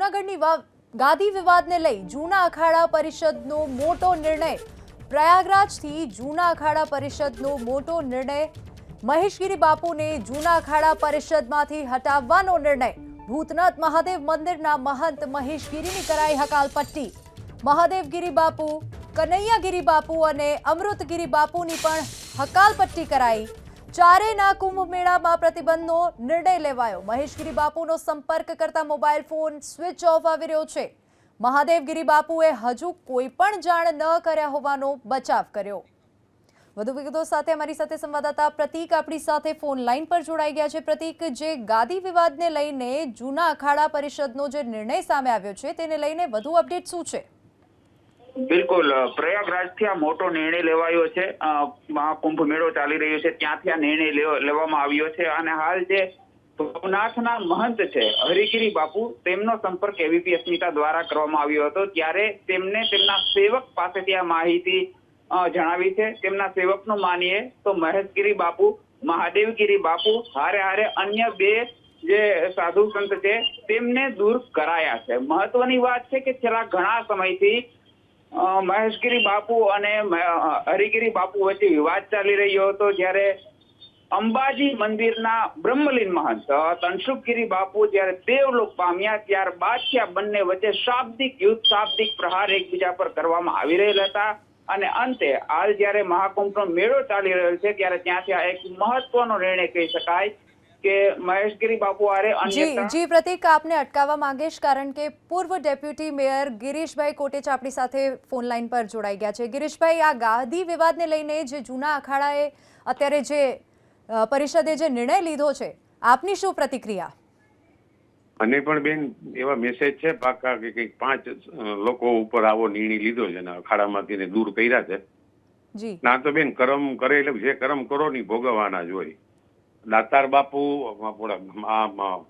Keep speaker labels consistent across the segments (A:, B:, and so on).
A: જૂનાગઢની ગાદી વિવાદને લઈ જૂના અખાડા પરિષદનો મોટો નિર્ણય. પ્રયાગરાજથી જૂના અખાડા પરિષદનો મોટો નિર્ણય. મહેશગીરી બાપુને જૂના અખાડા પરિષદમાંથી હટાવવાનો નિર્ણય. ભૂતનાથ મહાદેવ મંદિરના મહંત મહેશગીરીની કરાઈ હકાલપટ્ટી. મહાદેવગીરી બાપુ, કનૈયાગીરી બાપુ અને અમૃતગીરી બાપુની પણ હકાલપટ્ટી કરાઈ. ચારેયના કુંભ મેળામાં પ્રતિબંધનો નિર્ણય લેવાયો. મહેશગીરી બાપુનો સંપર્ક કરતા મોબાઈલ ફોન સ્વિચ ઓફ આવી રહ્યો છે. મહાદેવગીરી બાપુએ હજુ કોઈ પણ જાણ ન કર્યા હોવાનો બચાવ કર્યો. વધુ વિગતો સાથે અમારી સાથે સંવાદદાતા પ્રતીક આપણી સાથે ફોન લાઈન પર જોડાઈ ગયા છે. પ્રતીક, જે ગાદી વિવાદને લઈને જૂના અખાડા પરિષદનો જે નિર્ણય સામે આવ્યો છે તેને લઈને વધુ અપડેટ શું છે?
B: બિલકુલ, પ્રયાગરાજથી આ મોટો નિર્ણય લેવાયો છે. મહાકુંભ મેળો ચાલી રહ્યો છે, ત્યાંથી આ નિર્ણય લેવામાં આવ્યો છે. અને હાલ જે ભવનાથના મહંત છે હરિગીરી બાપુ, તેમનો સંપર્ક એબીપી અસ્મિતા દ્વારા કરવામાં આવ્યો હતો. ત્યારે તેમને તેમના સેવક પાસેથી આ માહિતી જણાવી છે. તેમના સેવકનું માનીએ તો મહેશગીરી બાપુ, મહાદેવગીરી બાપુ હારે હારે અન્ય બે જે સાધુ સંત છે તેમને દૂર કરાયા છે. મહત્વની વાત છે કે છેલ્લા ઘણા સમયથી મહેશગીરી બાપુ અને હરિગીરી બાપુ વચ્ચે વિવાદ ચાલી રહ્યો હતો. જ્યારે અંબાજી મંદિરના બ્રહ્મલીન મહંત તનસુખગીરી બાપુ જ્યારે દેવલોક પામ્યા, ત્યારબાદ આ બંને વચ્ચે શાબ્દિક યુદ્ધ, શાબ્દિક પ્રહાર એકબીજા પર કરવામાં આવી રહેલા હતા. અને અંતે હાલ જ્યારે મહાકુંભનો મેળો ચાલી રહ્યો છે ત્યારે ત્યાંથી આ એક મહત્વનો નિર્ણય કહી શકાય કે મહેશગીરી બાપુ આરે
A: જી પ્રતીક, આપને અટકાવવા માંગીશ કારણ કે પૂર્વ ડેપ્યુટી મેયર ગિરીશભાઈ કોટેચા આપણી સાથે ફોન લાઈન પર જોડાઈ ગયા છે. ગિરીશભાઈ, આ ગાદી વિવાદને લઈને જે જૂના અખાડાએ અત્યારે જે પરિષદે જે નિર્ણય લીધો છે, આપની શું પ્રતિક્રિયા?
C: મને પણ બેન એવા મેસેજ છે પાકા કે કંઈક 5 લોકો ઉપર આવો નિર્ણય લીધો છે ને અખાડામાંથી દૂર કર્યા છે.
A: જી
C: ના તો બેન કરમ કરે એટલે જે કરમ કરો ની ભોગવવાના જ હોય. દાતાર બાપુ,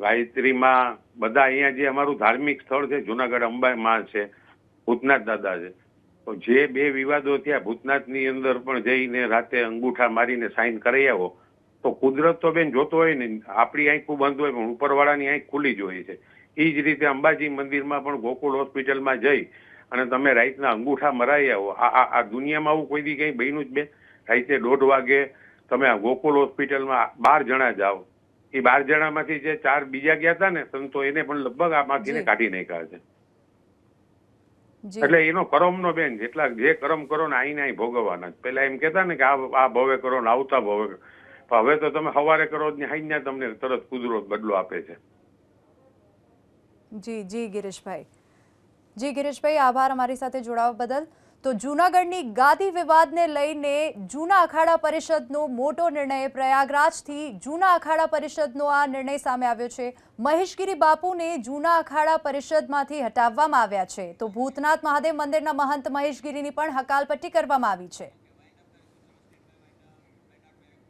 C: ગાયત્રીમાં બધા અહીંયા જે અમારું ધાર્મિક સ્થળ છે જુનાગઢ અંબામાં છે, ભૂતનાથ દાદા છે. તો જે બે વિવાદો થયા, ભૂતનાથની અંદર પણ જઈને રાતે અંગૂઠા મારીને સાઈન કરી આવો, તો કુદરત તો બેન જોતો હોય ને, આપણી આંખો બંધ હોય પણ ઉપરવાળાની આંખ ખુલ્લી જ હોય છે. એ જ રીતે અંબાજી મંદિરમાં પણ ગોકુળ હોસ્પિટલમાં જઈ અને તમે રાતના અંગૂઠા મરાઈ આવો. આ દુનિયામાં આવું કોઈ દી કઈ બન્યું જ બેન? રાતે 1:30 વાગે તમે આ ગોકુળ હોસ્પિટલમાં 12 જણા જાઓ, એ 12 જણામાંથી જે 4 બીજા ગયા હતા ને સંતો, એને પણ લગભગ આમાંથી કાઢી નાખ્યા છે. એટલે એનો કરમનો બેન, જેટલા જે કરમ કરો ને આઈને ભોગવવાના. પેલા એમ કેતા ને કે આ ભવે કરો ને આવતા ભવે, હવે તો તમે સવારે કરો ને હાઈના તમને તરત કુદરત બદલો આપે છે.
A: જી ગિરીશભાઈ, આભાર અમારી સાથે જોડાવા બદલ. તો જૂનાગઢની ગાદી વિવાદને લઈને જૂના અખાડા પરિષદનો મોટો નિર્ણય. પ્રયાગરાજથી જૂના અખાડા પરિષદનો આ નિર્ણય સામે આવ્યો છે. મહેશગીરી બાપુને જૂના અખાડા પરિષદમાંથી હટાવવામાં આવ્યા છે. તો ભૂતનાથ મહાદેવ મંદિરના મહંત મહેશગીરીની પણ હકાલપટ્ટી કરવામાં આવી છે.